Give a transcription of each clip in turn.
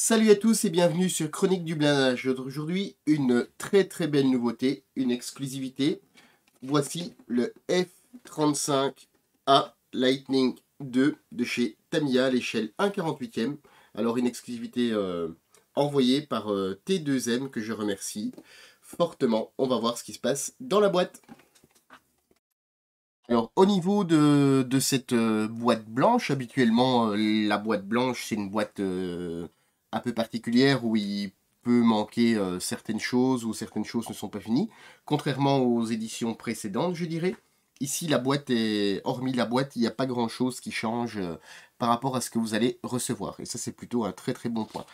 Salut à tous et bienvenue sur Chronique du blindage. Aujourd'hui, une très belle nouveauté, une exclusivité. Voici le F35A Lightning 2 de chez Tamiya à l'échelle 1/48e. Alors une exclusivité envoyée par T2M que je remercie fortement. On va voir ce qui se passe dans la boîte. Alors, au niveau de cette boîte blanche, habituellement, la boîte blanche, c'est une boîte un peu particulière où il peut manquer certaines choses ou certaines choses ne sont pas finies. Contrairement aux éditions précédentes, je dirais. Ici, la boîte est, hormis la boîte, il n'y a pas grand-chose qui change par rapport à ce que vous allez recevoir. Et ça, c'est plutôt un très bon point.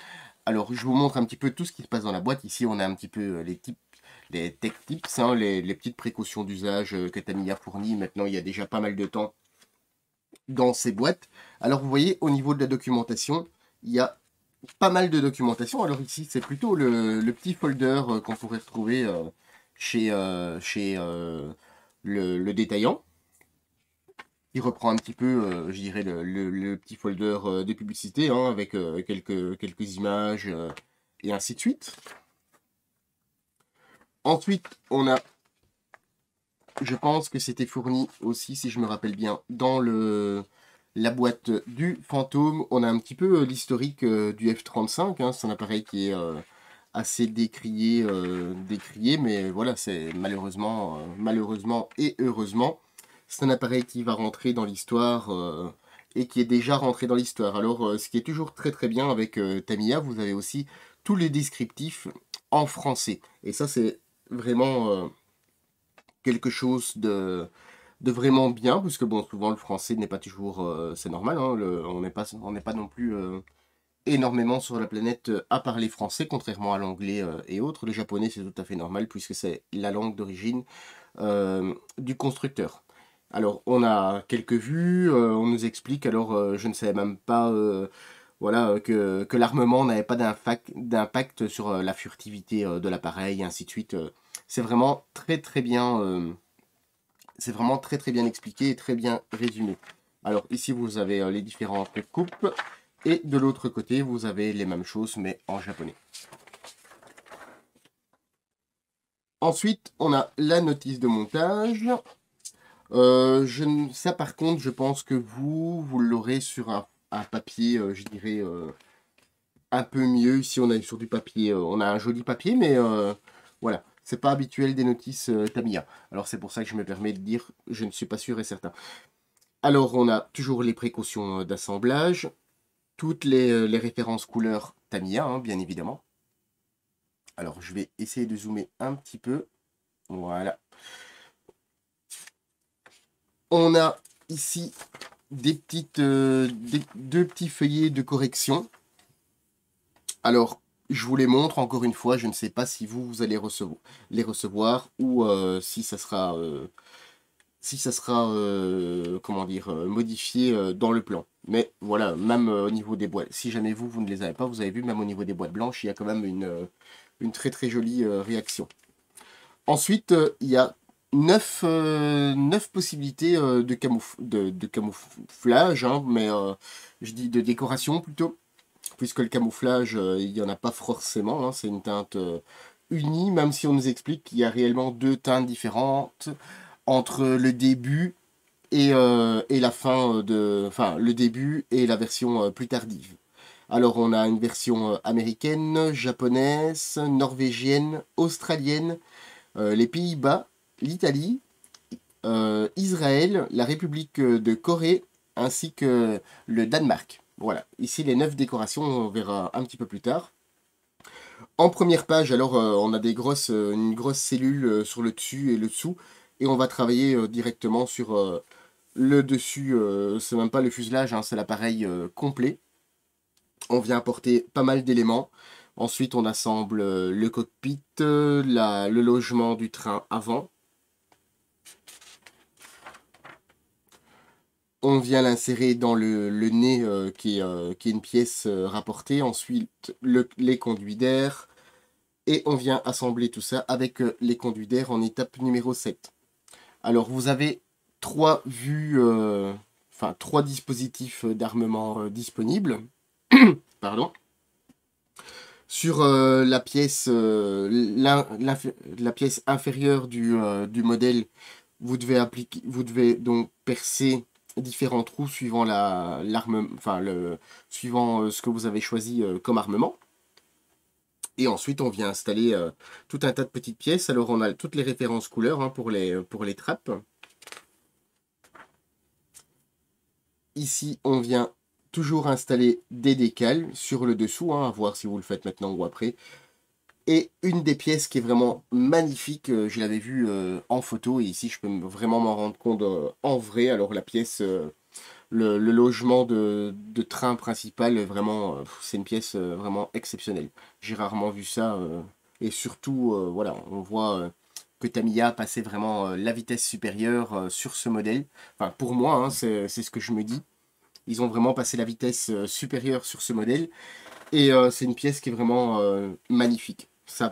Alors, je vous montre un petit peu tout ce qui se passe dans la boîte. Ici, on a un petit peu les tech tips, hein, les petites précautions d'usage que Tamiya fournit maintenant il y a déjà pas mal de temps dans ces boîtes. Alors, vous voyez, au niveau de la documentation, il y a pas mal de documentation. Alors ici, c'est plutôt le petit folder qu'on pourrait retrouver chez le détaillant. Il reprend un petit peu, je dirais, le petit folder de publicité, hein, avec quelques images et ainsi de suite. Ensuite, on a, je pense que c'était fourni aussi, si je me rappelle bien, dans la boîte du Fantôme. On a un petit peu l'historique du F35, hein, c'est un appareil qui est assez décrié, mais voilà, c'est malheureusement et heureusement, c'est un appareil qui va rentrer dans l'histoire et qui est déjà rentré dans l'histoire. Alors, ce qui est toujours très bien avec Tamiya, vous avez aussi tous les descriptifs en français. Et ça, c'est vraiment quelque chose de vraiment bien, parce que bon, souvent le français n'est pas toujours, c'est normal, hein, on n'est pas non plus énormément sur la planète à parler français, contrairement à l'anglais et autres. Le japonais, c'est tout à fait normal, puisque c'est la langue d'origine du constructeur. Alors, on a quelques vues, on nous explique, alors je ne savais même pas voilà, que l'armement n'avait pas d'impact sur la furtivité de l'appareil, et ainsi de suite. C'est vraiment très bien, c'est vraiment très bien expliqué et très bien résumé. Alors ici, vous avez les différentes coupes, et de l'autre côté, vous avez les mêmes choses, mais en japonais. Ensuite, on a la notice de montage. Ça par contre, je pense que vous l'aurez sur un papier, je dirais, un peu mieux. Ici, on a sur du papier, on a un joli papier, mais voilà, c'est pas habituel des notices Tamiya. Alors c'est pour ça que je me permets de dire, je ne suis pas sûr et certain. Alors, on a toujours les précautions d'assemblage, toutes les références couleurs Tamiya, hein, bien évidemment. Alors, je vais essayer de zoomer un petit peu. Voilà. On a ici deux petits feuillets de correction. Alors, je vous les montre encore une fois. Je ne sais pas si vous allez les recevoir ou si ça sera comment dire, modifié dans le plan. Mais voilà, même au niveau des boîtes, si jamais vous ne les avez pas, vous avez vu, même au niveau des boîtes blanches, il y a quand même une très jolie réaction. Ensuite, il y a 9 possibilités de camouflage, hein, mais je dis de décoration plutôt, puisque le camouflage, il n'y en a pas forcément, hein, c'est une teinte unie, même si on nous explique qu'il y a réellement deux teintes différentes entre le début et la fin enfin, le début et la version plus tardive. Alors, on a une version américaine, japonaise, norvégienne, australienne, les Pays-Bas, l'Italie, Israël, la République de Corée, ainsi que le Danemark. Voilà, ici les 9 décorations, on verra un petit peu plus tard. En première page, alors, on a une grosse cellule sur le dessus et le dessous, et on va travailler directement sur le dessus, c'est même pas le fuselage, hein, c'est l'appareil complet. On vient apporter pas mal d'éléments. Ensuite, on assemble le cockpit, le logement du train avant. On vient l'insérer dans le nez qui est une pièce rapportée. Ensuite, les conduits d'air. Et on vient assembler tout ça avec les conduits d'air en étape numéro 7. Alors, vous avez 3 vues, enfin 3 dispositifs d'armement disponibles. Pardon. Sur la pièce inférieure du modèle, vous devez donc percer différents trous suivant suivant ce que vous avez choisi comme armement. Et ensuite, on vient installer tout un tas de petites pièces. Alors, on a toutes les références couleurs hein, pour les trappes. Ici, on vient toujours installer des décals sur le dessous, hein, à voir si vous le faites maintenant ou après. Et une des pièces qui est vraiment magnifique, je l'avais vue en photo, et ici je peux vraiment m'en rendre compte en vrai. Alors la pièce, le logement de train principal, vraiment, c'est une pièce vraiment exceptionnelle. J'ai rarement vu ça, et surtout, voilà, on voit que Tamiya a passé vraiment la vitesse supérieure sur ce modèle. Enfin, pour moi, hein, c'est ce que je me dis. Ils ont vraiment passé la vitesse supérieure sur ce modèle. Et c'est une pièce qui est vraiment magnifique. Ça,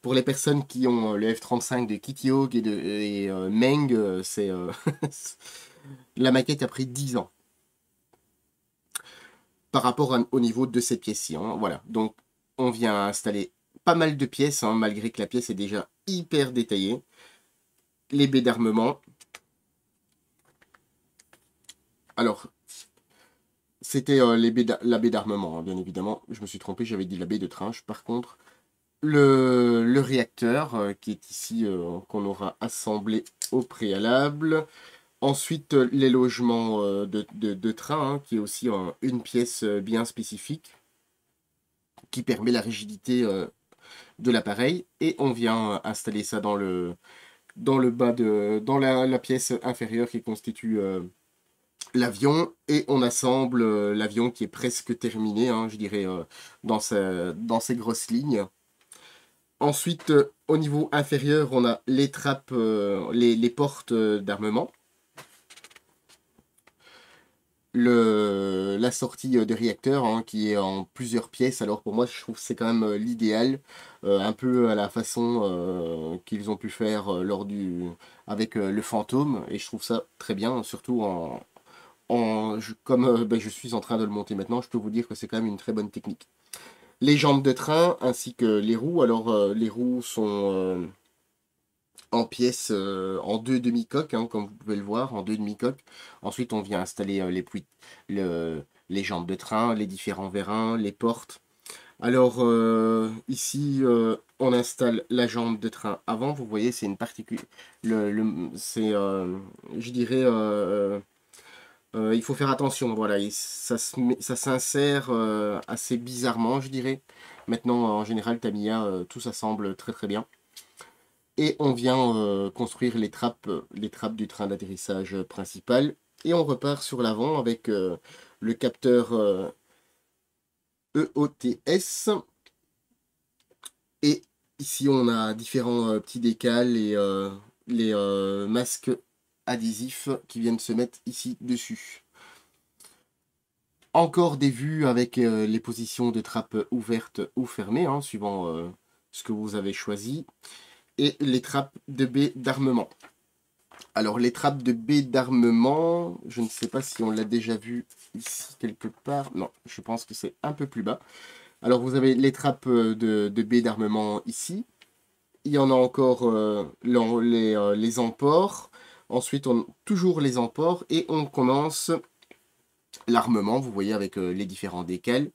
pour les personnes qui ont le F-35 de Kitty Hawk et Meng, c'est la maquette a pris 10 ans par rapport au niveau de cette pièce-ci. Hein. Voilà, donc on vient installer pas mal de pièces, hein, malgré que la pièce est déjà hyper détaillée. Les baies d'armement. Alors, c'était la baie d'armement, hein, bien évidemment. Je me suis trompé, j'avais dit la baie de trinche. Par contre, le réacteur qui est ici, qu'on aura assemblé au préalable. Ensuite, les logements de train, hein, qui est aussi une pièce bien spécifique qui permet la rigidité de l'appareil. Et on vient installer ça dans le bas dans la pièce inférieure qui constitue l'avion. Et on assemble l'avion qui est presque terminé, hein, je dirais, dans ses grosses lignes. Ensuite, au niveau inférieur, on a les trappes, les portes d'armement. La sortie de réacteur hein, qui est en plusieurs pièces. Alors pour moi, je trouve que c'est quand même l'idéal, un peu à la façon qu'ils ont pu faire avec le fantôme. Et je trouve ça très bien, surtout comme je suis en train de le monter maintenant, je peux vous dire que c'est quand même une très bonne technique. Les jambes de train ainsi que les roues. Alors les roues sont en pièces, en deux demi-coques, hein, comme vous pouvez le voir, en deux demi-coques. Ensuite, on vient installer les jambes de train, les différents vérins, les portes. Alors, ici, on installe la jambe de train avant. Vous voyez, c'est une particule. C'est, je dirais, il faut faire attention. Voilà, et ça s'insère assez bizarrement, je dirais. Maintenant, en général, Tamiya, tout ça semble très très bien. Et on vient construire les trappes du train d'atterrissage principal. Et on repart sur l'avant avec le capteur EOTS. Et ici, on a différents petits décals et les masques adhésifs qui viennent se mettre ici dessus. Encore des vues avec les positions de trappe ouvertes ou fermées, hein, suivant ce que vous avez choisi. Et les trappes de baies d'armement. Alors les trappes de baies d'armement, je ne sais pas si on l'a déjà vu ici quelque part. Non, je pense que c'est un peu plus bas. Alors vous avez les trappes de baies d'armement ici. Il y en a encore les emports. Ensuite, toujours les emports. Et on commence l'armement, vous voyez, avec les différents décals.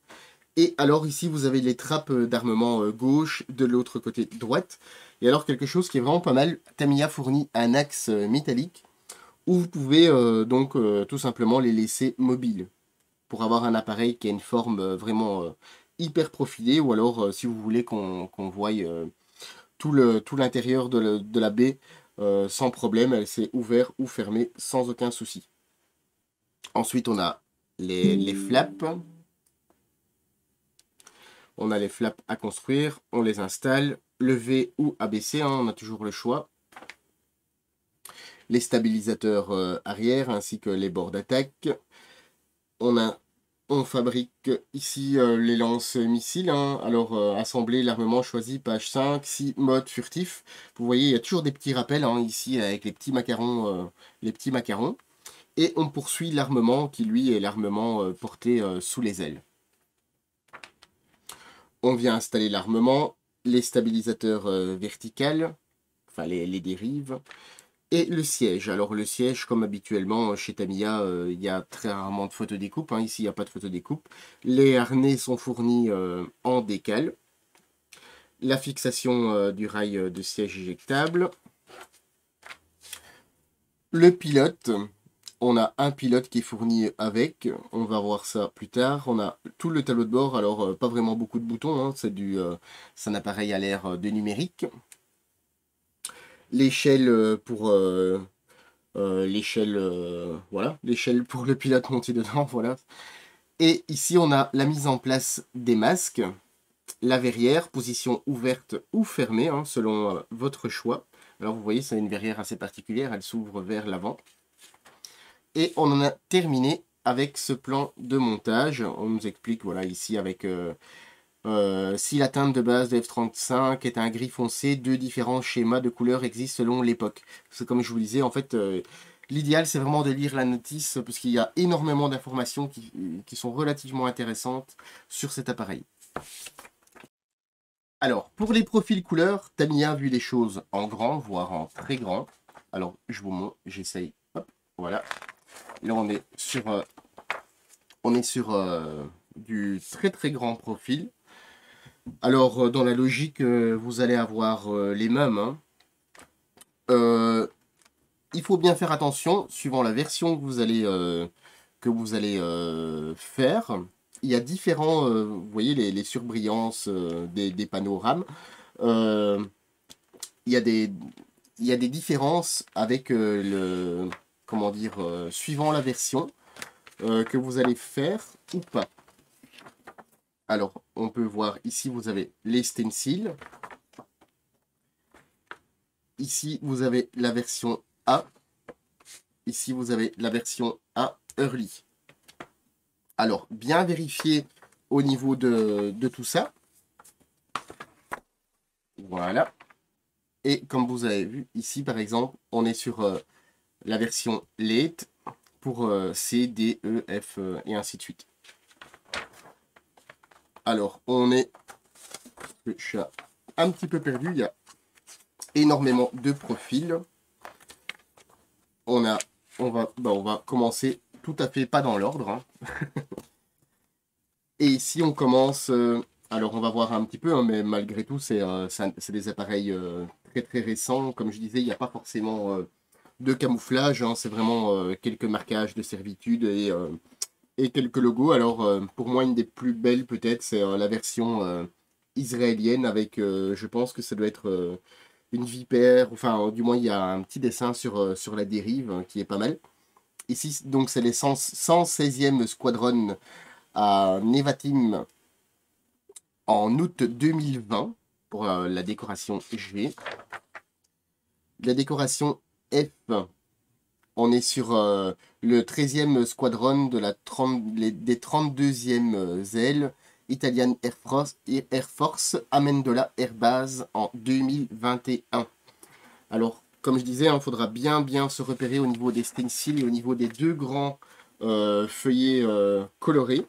Et alors ici, vous avez les trappes d'armement gauche, de l'autre côté droite. Et alors quelque chose qui est vraiment pas mal, Tamiya fournit un axe métallique où vous pouvez donc tout simplement les laisser mobiles pour avoir un appareil qui a une forme vraiment hyper profilée, ou alors si vous voulez qu'on voie tout l'intérieur de la baie sans problème, elle s'est ouverte ou fermée sans aucun souci. Ensuite on a les flaps. On a les flaps à construire, on les installe, lever ou abaisser, hein, on a toujours le choix. Les stabilisateurs arrière ainsi que les bords d'attaque. On fabrique ici les lance-missiles. Hein. Alors, assembler l'armement choisi, page 5, 6, mode furtif. Vous voyez, il y a toujours des petits rappels hein, ici avec les petits macarons. Et on poursuit l'armement qui, lui, est l'armement porté sous les ailes. On vient installer l'armement, les stabilisateurs verticales, enfin les dérives, et le siège. Alors le siège, comme habituellement chez Tamiya, il y a très rarement de photodécoupe. Hein. Ici, il n'y a pas de photodécoupe. Les harnais sont fournis en décale. La fixation du rail de siège éjectable. Le pilote, on a un pilote qui est fourni avec, on va voir ça plus tard. On a tout le tableau de bord, alors pas vraiment beaucoup de boutons, hein, c'est un appareil à l'ère de numérique. L'échelle pour l'échelle voilà, l'échelle pour le pilote monté dedans, voilà. Et ici on a la mise en place des masques, la verrière, position ouverte ou fermée, hein, selon votre choix. Alors vous voyez, c'est une verrière assez particulière, elle s'ouvre vers l'avant. Et on en a terminé avec ce plan de montage. On nous explique, voilà, ici avec si la teinte de base de F35 est un gris foncé, deux différents schémas de couleurs existent selon l'époque. C'est comme je vous disais, en fait, l'idéal c'est vraiment de lire la notice parce qu'il y a énormément d'informations qui sont relativement intéressantes sur cet appareil. Alors, pour les profils couleurs, Tamiya a vu les choses en grand, voire en très grand. Alors, je vous montre, j'essaye. Hop, voilà. Là, on est sur du très très grand profil. Alors, dans la logique, vous allez avoir les mêmes. Hein. Il faut bien faire attention, suivant la version que vous allez faire. Il y a différents, vous voyez les surbrillances des panorams. Il y a des différences avec comment dire, suivant la version que vous allez faire ou pas. Alors, on peut voir ici, vous avez les stencils. Ici, vous avez la version A. Ici, vous avez la version A Early. Alors, bien vérifier au niveau de tout ça. Voilà. Et comme vous avez vu, ici, par exemple, on est sur la version Late pour C, D, E, F et ainsi de suite. Alors, on est... Je suis un petit peu perdu. Il y a énormément de profils. On va commencer tout à fait pas dans l'ordre. Hein. Et ici, on commence... alors, on va voir un petit peu, hein, mais malgré tout, c'est des appareils très très récents. Comme je disais, il n'y a pas forcément de camouflage. Hein, c'est vraiment quelques marquages de servitude et quelques logos. Alors, pour moi, une des plus belles, peut-être, c'est la version israélienne avec, je pense que ça doit être une vipère. Enfin, du moins, il y a un petit dessin sur la dérive qui est pas mal. Ici, donc, c'est les 116e Squadron à Nevatim en août 2020 pour la décoration G. La décoration F, on est sur le 13e Squadron de des 32e ailes Italian Air Force Amendola Air Base en 2021. Alors, comme je disais, il faudra bien se repérer au niveau des stencils et au niveau des deux grands feuillets colorés.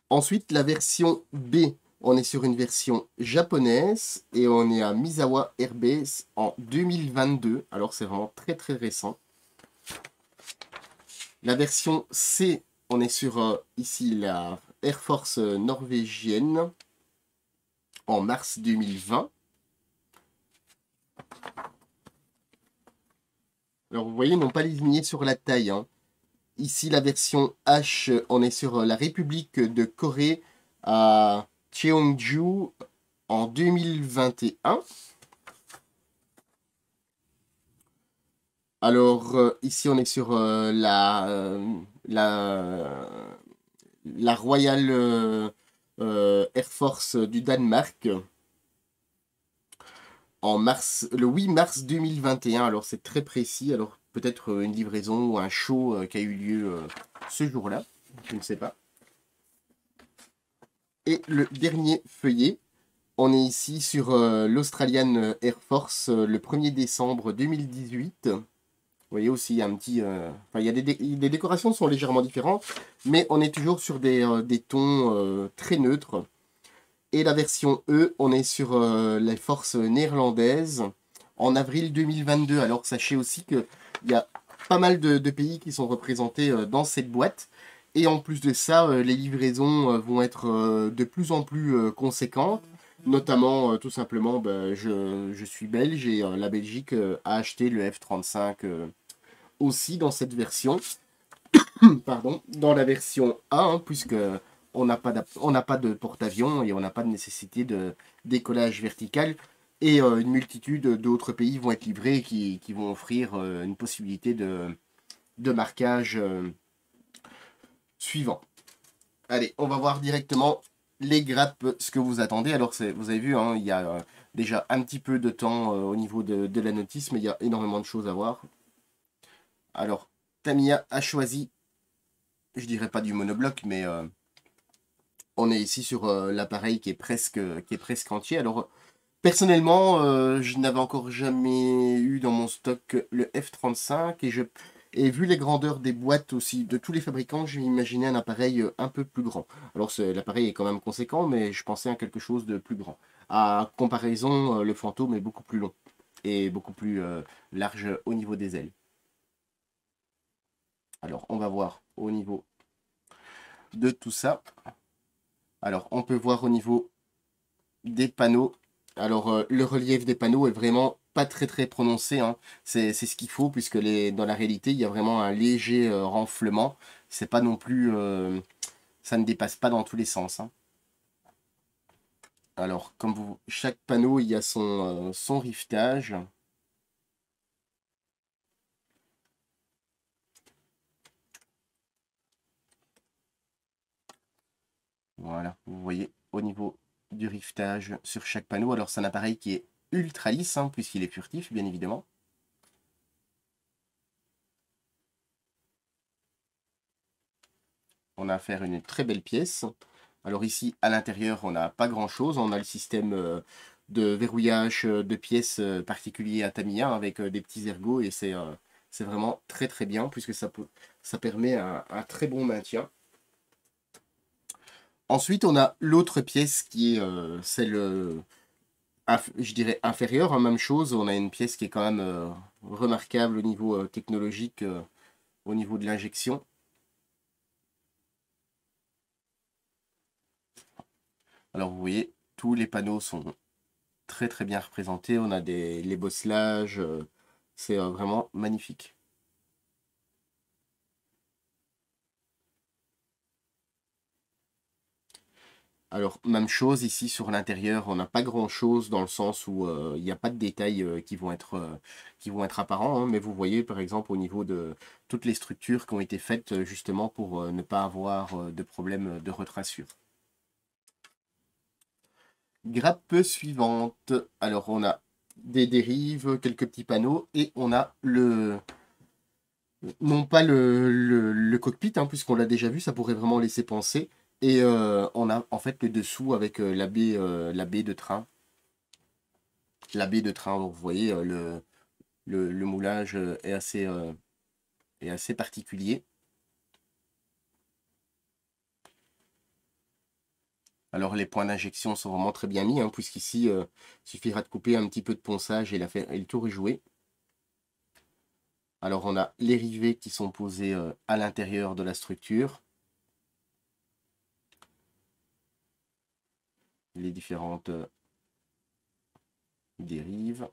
Ensuite, la version B, on est sur une version japonaise et on est à Misawa Airbase en 2022. Alors, c'est vraiment très très récent. La version C, on est sur ici la Air Force norvégienne en mars 2020. Alors, vous voyez, ils n'ont pas ligné sur la taille. Hein. Ici, la version H, on est sur la République de Corée à Cheongju en 2021. Alors, ici, on est sur la Royal Air Force du Danemark en le 8 mars 2021. Alors, c'est très précis. Alors, peut-être une livraison ou un show qui a eu lieu ce jour-là. Je ne sais pas. Et le dernier feuillet, on est ici sur l'Australian Air Force le 1er décembre 2018. voyez aussi, il y a un petit... enfin, il y a les décorations sont légèrement différentes, mais on est toujours sur des tons très neutres. Et la version E, on est sur les forces néerlandaises en avril 2022. Alors sachez aussi qu'il y a pas mal de pays qui sont représentés dans cette boîte. Et en plus de ça, les livraisons vont être de plus en plus conséquentes. Notamment, tout simplement, ben, je suis belge et la Belgique a acheté le F-35 aussi dans cette version. Pardon, dans la version A, hein, puisque on n'a pas de porte-avions et on n'a pas de nécessité de décollage vertical. Et une multitude d'autres pays vont être livrés qui vont offrir une possibilité de marquage suivant. Allez, on va voir directement les grappes, ce que vous attendez. Alors, vous avez vu, hein, il y a déjà un petit peu de temps au niveau de la notice, mais il y a énormément de choses à voir. Alors, Tamiya a choisi, je dirais pas du monobloc, mais on est ici sur l'appareil qui est presque entier. Alors, personnellement, je n'avais encore jamais eu dans mon stock le F-35 et vu les grandeurs des boîtes aussi de tous les fabricants, j'ai imaginé un appareil un peu plus grand. Alors, l'appareil est quand même conséquent, mais je pensais à quelque chose de plus grand. À comparaison, le Fantôme est beaucoup plus long et beaucoup plus large au niveau des ailes. Alors, on va voir au niveau de tout ça. Alors, on peut voir au niveau des panneaux. Alors, le relief des panneaux est vraiment pas très prononcé, hein. C'est ce qu'il faut, puisque dans la réalité, il y a vraiment un léger renflement. C'est pas non plus... ça ne dépasse pas dans tous les sens, hein. Alors, chaque panneau, il y a son rivetage. Voilà, vous voyez au niveau du rivetage sur chaque panneau. Alors, c'est un appareil qui est ultra lisse, hein, puisqu'il est furtif, bien évidemment. On a affaire à une très belle pièce. Alors ici, à l'intérieur, on n'a pas grand-chose. On a le système de verrouillage de pièces particulier à Tamiya avec des petits ergots et c'est vraiment très bien puisque ça permet un très bon maintien. Ensuite, on a l'autre pièce qui est celle, je dirais, inférieure. Hein, même chose, on a une pièce qui est quand même remarquable au niveau technologique, au niveau de l'injection. Alors vous voyez, tous les panneaux sont très bien représentés. On a les bosselages, c'est vraiment magnifique. Alors, même chose ici sur l'intérieur, on n'a pas grand chose dans le sens où il n'y a pas de détails qui vont être apparents, hein, mais vous voyez par exemple au niveau de toutes les structures qui ont été faites justement pour ne pas avoir de problème de retracture. Grappe suivante. Alors, on a des dérives, quelques petits panneaux et on a non pas le cockpit, hein, puisqu'on l'a déjà vu, ça pourrait vraiment laisser penser. Et on a en fait le dessous avec la baie de train. La baie de train, donc vous voyez, le moulage est assez particulier. Alors les points d'injection sont vraiment très bien mis, hein, puisqu'ici, il suffira de couper un petit peu de ponçage et le tour est joué. Alors on a les rivets qui sont posés à l'intérieur de la structure. Les différentes dérives.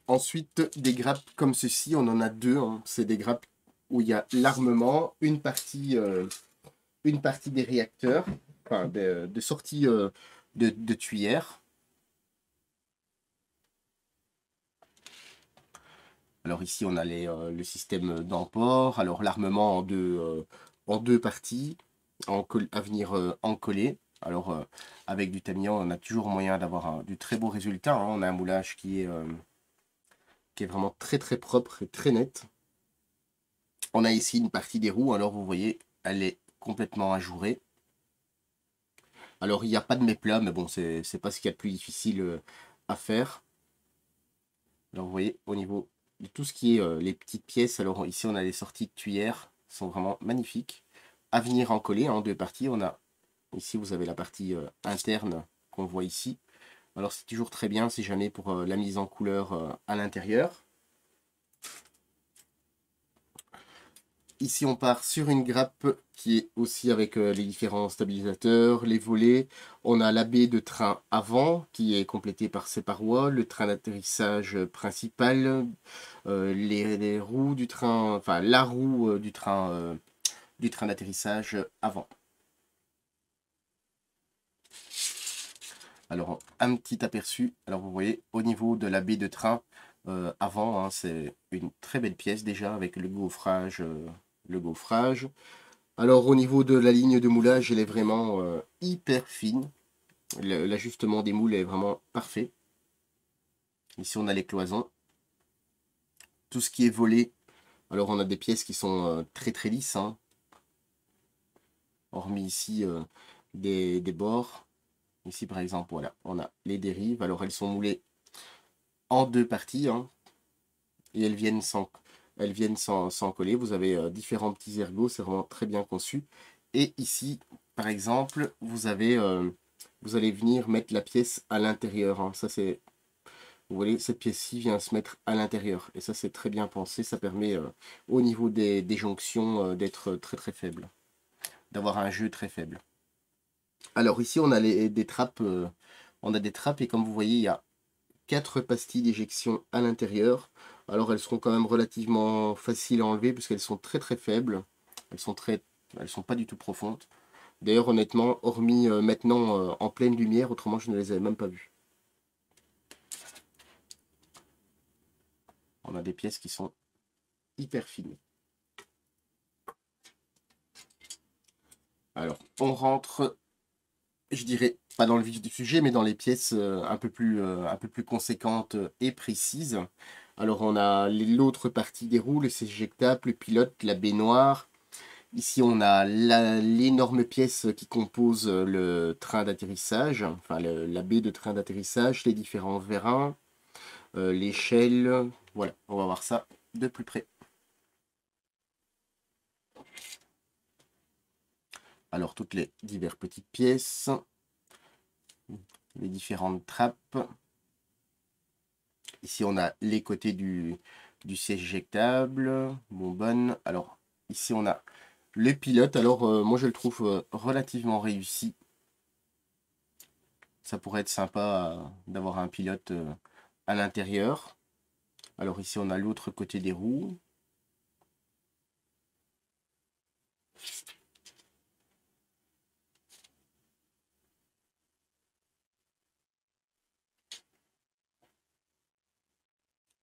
Ensuite, des grappes comme ceci, on en a deux, hein. C'est des grappes où il y a l'armement, une partie des réacteurs, enfin de sortie de tuyères. Alors ici, on a le système d'emport, alors l'armement en deux parties, à venir encoller. Alors avec du Tamiya, on a toujours moyen d'avoir du très beau résultat, hein. On a un moulage qui est vraiment très propre et très net. On a ici une partie des roues, alors vous voyez, elle est complètement ajourée. Alors il n'y a pas de méplat, mais bon, c'est pas ce qu'il y a de plus difficile à faire. Alors vous voyez, au niveau de tout ce qui est les petites pièces, alors ici on a les sorties de tuyères, sont vraiment magnifiques. À venir en coller en deux parties. On a ici, vous avez la partie interne qu'on voit ici. Alors c'est toujours très bien si jamais pour la mise en couleur à l'intérieur. Ici on part sur une grappe qui est aussi avec les différents stabilisateurs, les volets. On a la baie de train avant qui est complétée par ses parois, le train d'atterrissage principal, les roues du train, enfin la roue du train d'atterrissage avant. Alors, un petit aperçu. Alors, vous voyez, au niveau de la baie de train, avant, hein, c'est une très belle pièce déjà avec le gaufrage. Alors, au niveau de la ligne de moulage, elle est vraiment hyper fine. L'ajustement des moules est vraiment parfait. Ici, on a les cloisons. Tout ce qui est volé, alors on a des pièces qui sont très très lisses, hein. Hormis ici des bords. Ici, par exemple, voilà, on a les dérives. Alors, elles sont moulées en deux parties, hein, et elles viennent sans coller. Vous avez différents petits ergots, c'est vraiment très bien conçu. Et ici, par exemple, vous allez venir mettre la pièce à l'intérieur, hein. Ça, c'est, vous voyez, cette pièce-ci vient se mettre à l'intérieur. Et ça, c'est très bien pensé. Ça permet, au niveau des jonctions, d'être très très faible. D'avoir un jeu très faible. Alors ici, on a des trappes. On a des trappes et comme vous voyez, il y a 4 pastilles d'éjection à l'intérieur. Alors elles seront quand même relativement faciles à enlever puisqu'elles sont très très faibles. Elles sont pas du tout profondes. D'ailleurs honnêtement, hormis maintenant en pleine lumière, autrement je ne les avais même pas vues. On a des pièces qui sont hyper fines. Alors on rentre, je dirais pas dans le vif du sujet, mais dans les pièces un peu plus conséquentes et précises. Alors on a l'autre partie des roues, le siège éjectable, le pilote, la baignoire. Ici on a l'énorme pièce qui compose le train d'atterrissage, enfin la baie de train d'atterrissage, les différents vérins, l'échelle. Voilà, on va voir ça de plus près. Alors toutes les diverses petites pièces, les différentes trappes. Ici on a les côtés du siège éjectable, bonbonne. Alors ici on a le pilote. Alors moi je le trouve relativement réussi. Ça pourrait être sympa d'avoir un pilote à l'intérieur. Alors ici on a l'autre côté des roues.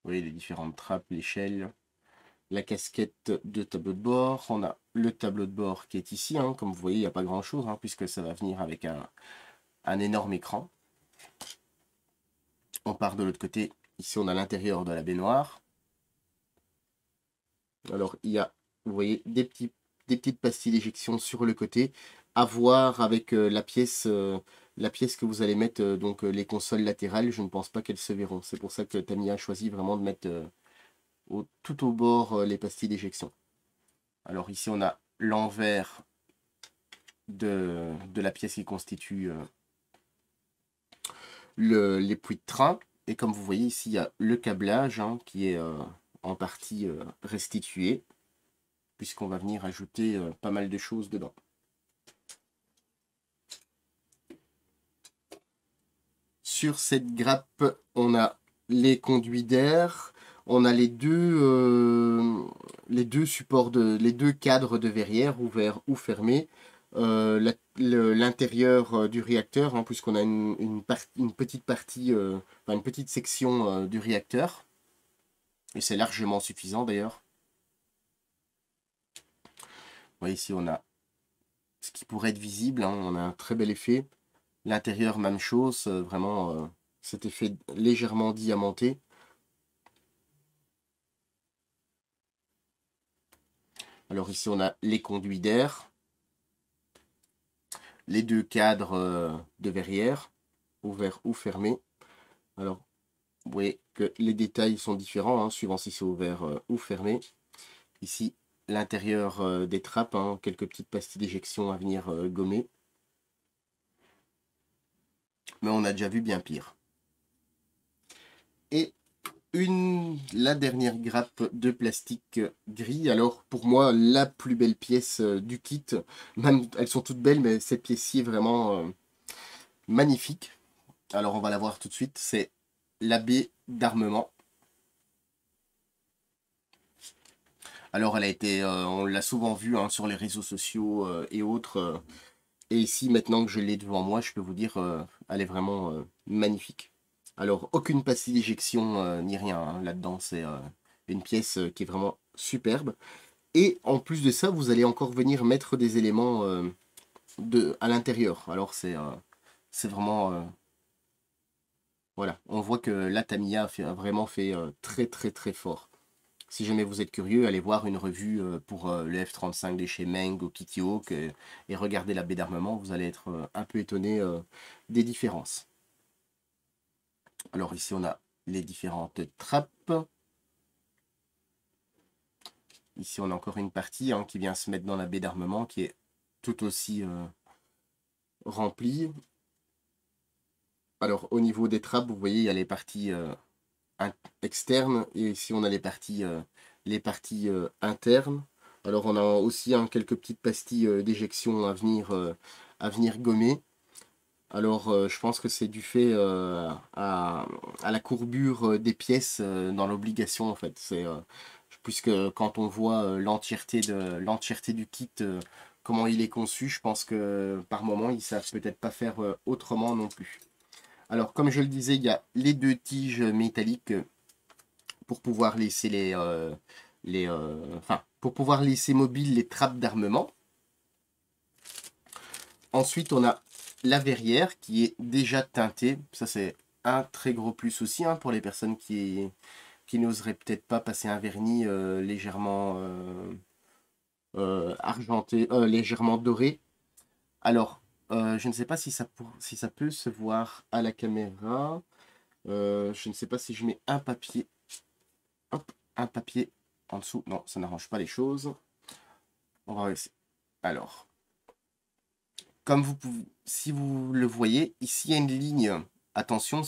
Vous voyez les différentes trappes, l'échelle, la casquette de tableau de bord. On a le tableau de bord qui est ici, hein. Comme vous voyez, il n'y a pas grand chose, hein, puisque ça va venir avec un énorme écran. On part de l'autre côté. Ici on a l'intérieur de la baignoire. Alors il y a, vous voyez, des petites pastilles d'éjection sur le côté, à voir avec la pièce que vous allez mettre, donc les consoles latérales. Je ne pense pas qu'elles se verront. C'est pour ça que Tamiya a choisi vraiment de mettre tout au bord les pastilles d'éjection. Alors ici on a l'envers de la pièce qui constitue les puits de train. Et comme vous voyez ici, il y a le câblage, hein, qui est en partie restitué, puisqu'on va venir ajouter pas mal de choses dedans. Sur cette grappe, on a les conduits d'air, on a les deux supports, les deux cadres de verrière, ouverts ou fermés, l'intérieur du réacteur, hein, puisqu'on a une petite partie, enfin une petite section du réacteur, et c'est largement suffisant d'ailleurs. Vous voyez ici on a ce qui pourrait être visible, hein, on a un très bel effet. L'intérieur, même chose, vraiment cet effet légèrement diamanté. Alors ici, on a les conduits d'air, les deux cadres de verrière, ouverts ou fermés. Alors, vous voyez que les détails sont différents, hein, suivant si c'est ouvert ou fermé. Ici, l'intérieur des trappes, hein, quelques petites pastilles d'éjection à venir gommer. Mais on a déjà vu bien pire. Et la dernière grappe de plastique gris. Alors, pour moi, la plus belle pièce du kit. Même, elles sont toutes belles, mais cette pièce-ci est vraiment magnifique. Alors, on va la voir tout de suite. C'est la baie d'armement. Alors, elle a été, on l'a souvent vue hein, sur les réseaux sociaux et autres. Et ici, maintenant que je l'ai devant moi, je peux vous dire, elle est vraiment magnifique. Alors, aucune pastille d'éjection ni rien hein, là-dedans. C'est une pièce qui est vraiment superbe. Et en plus de ça, vous allez encore venir mettre des éléments à l'intérieur. Alors, c'est vraiment... voilà, on voit que la Tamiya a vraiment fait très très très fort. Si jamais vous êtes curieux, allez voir une revue pour le F-35 de chez Meng ou Kitty Hawk et regardez la baie d'armement, vous allez être un peu étonné des différences. Alors ici on a les différentes trappes. Ici on a encore une partie hein, qui vient se mettre dans la baie d'armement qui est tout aussi remplie. Alors au niveau des trappes, vous voyez il y a les parties externes et ici on a les parties internes. Alors on a aussi hein, quelques petites pastilles d'éjection à venir gommer. Alors je pense que c'est dû fait à la courbure des pièces dans l'obligation en fait. Puisque quand on voit l'entièreté du kit, comment il est conçu, je pense que par moment ils savent peut-être pas faire autrement non plus. Alors comme je le disais, il y a les deux tiges métalliques pour pouvoir laisser pour pouvoir laisser mobiles les trappes d'armement. Ensuite, on a la verrière qui est déjà teintée. Ça, c'est un très gros plus aussi hein, pour les personnes qui n'oseraient peut-être pas passer un vernis légèrement argenté, légèrement doré. Alors, je ne sais pas si ça peut se voir à la caméra. Je ne sais pas si je mets un papier. Hop, un papier en dessous. Non, ça n'arrange pas les choses. On va essayer. Alors, comme vous pouvez, si vous le voyez, ici il y a une ligne. Attention,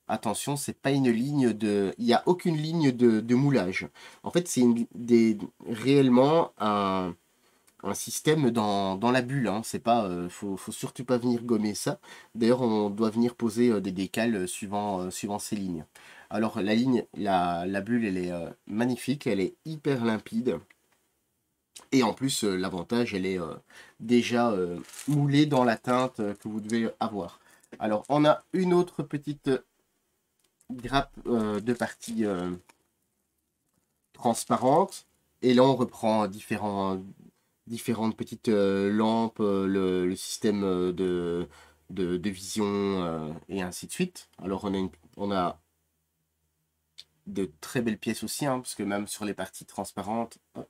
attention, c'est pas une ligne de. Il n'y a aucune ligne de moulage. En fait, c'est réellement un système dans la bulle. Hein. C'est pas, faut surtout pas venir gommer ça. D'ailleurs, on doit venir poser des décals suivant ces lignes. Alors, la bulle, elle est magnifique, elle est hyper limpide. Et en plus, l'avantage, elle est déjà moulée dans la teinte que vous devez avoir. Alors, on a une autre petite grappe de partie transparente. Et là, on reprend différentes petites lampes, le système de vision et ainsi de suite. Alors, on a de très belles pièces aussi, hein, parce que même sur les parties transparentes, hop,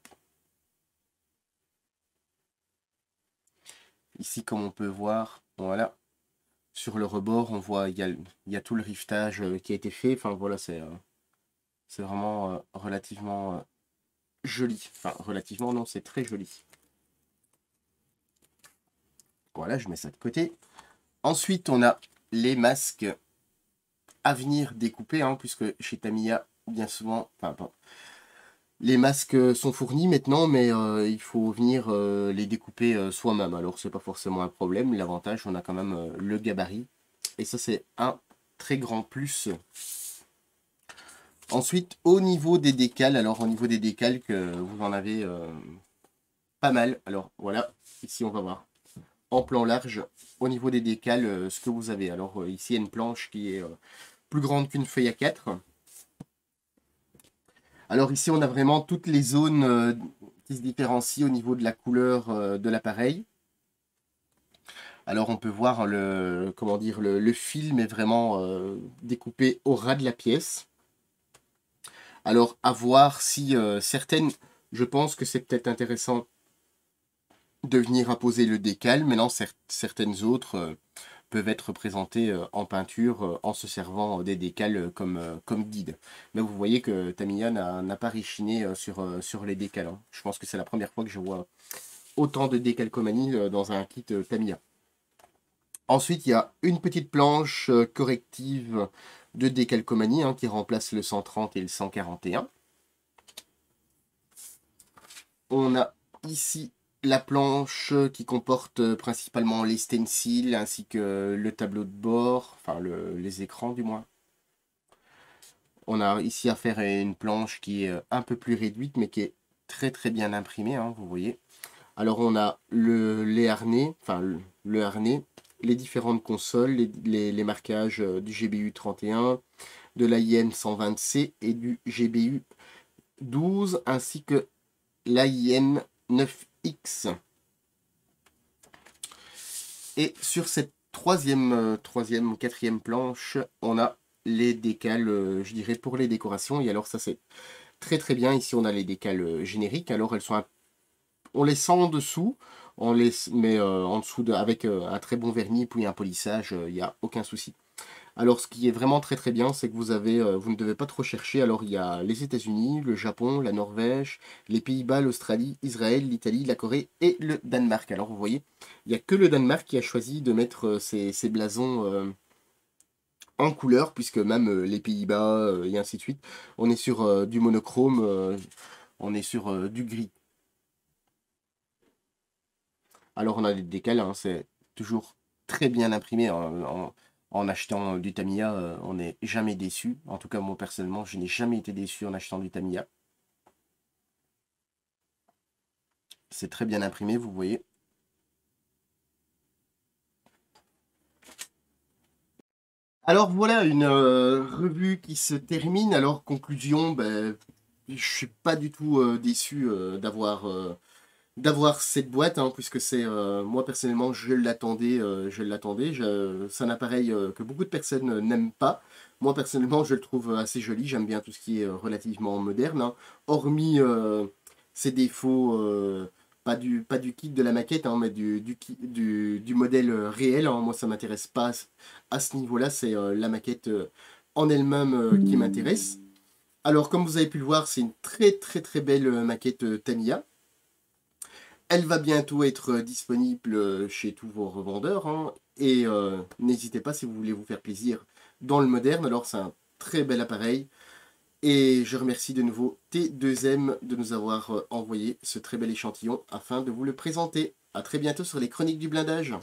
ici, comme on peut voir, voilà, sur le rebord, on voit il y a tout le rivetage qui a été fait. Enfin, voilà, c'est vraiment relativement joli. Enfin, relativement, non, c'est très joli. Voilà, je mets ça de côté. Ensuite, on a les masques à venir découper, hein, puisque chez Tamiya, bien souvent, enfin, les masques sont fournis maintenant, mais il faut venir les découper soi-même. Alors, c'est pas forcément un problème. L'avantage, on a quand même le gabarit. Et ça, c'est un très grand plus. Ensuite, au niveau des décals, alors au niveau des décals, vous en avez pas mal. Alors, voilà, ici, on va voir. En plan large, au niveau des décals, ce que vous avez. Alors, ici, il y a une planche qui est plus grande qu'une feuille A4. Alors ici, on a vraiment toutes les zones qui se différencient au niveau de la couleur de l'appareil. Alors on peut voir comment dire, le film est vraiment découpé au ras de la pièce. Alors à voir si certaines, je pense que c'est peut-être intéressant de venir apposer le décal, mais non, certaines autres, peuvent être présentés en peinture en se servant des décals comme guide. Mais vous voyez que Tamiya n'a pas réchiné sur les décals, hein. Je pense que c'est la première fois que je vois autant de décalcomanie dans un kit Tamiya. Ensuite, il y a une petite planche corrective de décalcomanie hein, qui remplace le 130 et le 141. On a ici la planche qui comporte principalement les stencils ainsi que le tableau de bord, enfin les écrans du moins. On a ici affaire à une planche qui est un peu plus réduite mais qui est très très bien imprimée, hein, vous voyez. Alors on a les harnais, le harnais, les différentes consoles, les marquages du GBU 31, de l'AIM 120C et du GBU 12 ainsi que l'AIM 9X. Et sur cette troisième ou quatrième planche, on a les décals, je dirais, pour les décorations. Et alors ça c'est très très bien. Ici on a les décals génériques. Alors elles sont on les sent en dessous, on les met en dessous avec un très bon vernis puis un polissage, il n'y a aucun souci. Alors ce qui est vraiment très très bien, c'est que vous ne devez pas trop chercher. Alors il y a les États-Unis, le Japon, la Norvège, les Pays-Bas, l'Australie, Israël, l'Italie, la Corée et le Danemark. Alors vous voyez, il n'y a que le Danemark qui a choisi de mettre ses blasons en couleur, puisque même les Pays-Bas et ainsi de suite, on est sur du monochrome, on est sur du gris. Alors on a des décals, hein, c'est toujours très bien imprimé en achetant du Tamiya, on n'est jamais déçu. En tout cas moi personnellement je n'ai jamais été déçu en achetant du Tamiya. C'est très bien imprimé, vous voyez. Alors voilà une revue qui se termine. Alors conclusion, ben, je suis pas du tout déçu d'avoir cette boîte, hein, puisque c'est moi personnellement je l'attendais. C'est un appareil que beaucoup de personnes n'aiment pas. Moi personnellement je le trouve assez joli, j'aime bien tout ce qui est relativement moderne, hein. Hormis ses défauts, pas du kit de la maquette, hein, mais du modèle réel, hein. Moi ça m'intéresse pas à ce niveau-là, c'est la maquette en elle-même qui m'intéresse. Alors comme vous avez pu le voir, c'est une très très très belle maquette Tamiya. Elle va bientôt être disponible chez tous vos revendeurs, hein. Et n'hésitez pas si vous voulez vous faire plaisir dans le moderne. Alors c'est un très bel appareil. Et je remercie de nouveau T2M de nous avoir envoyé ce très bel échantillon afin de vous le présenter. A très bientôt sur les Chroniques du Blindage.